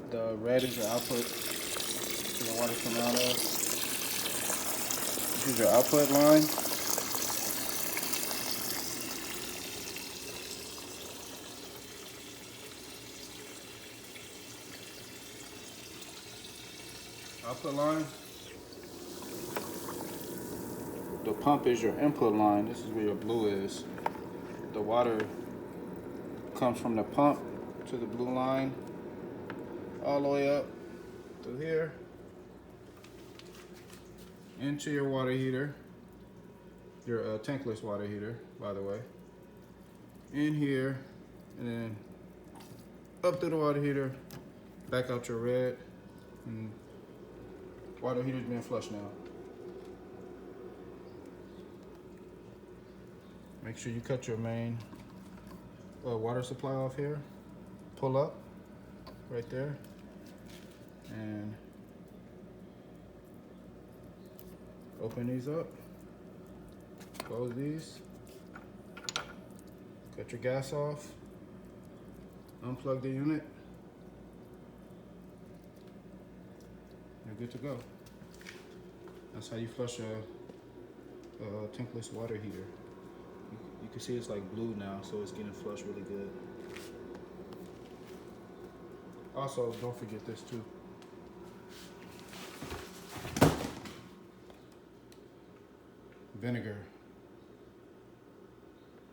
The red is your output to the water come out of. This is your output line. Output line. The pump is your input line. This is where your blue is. The water comes from the pump to the blue line, all the way up through here, into your water heater, your tankless water heater, by the way. In here, and then up through the water heater, back out your red, and water heater's being flushed now. Make sure you cut your main water supply off here. Pull up right there, and open these up. Close these. Cut your gas off. Unplug the unit. You're good to go. That's how you flush a tankless water heater. You can see it's like blue now, so it's getting flushed really good. Also, don't forget this too.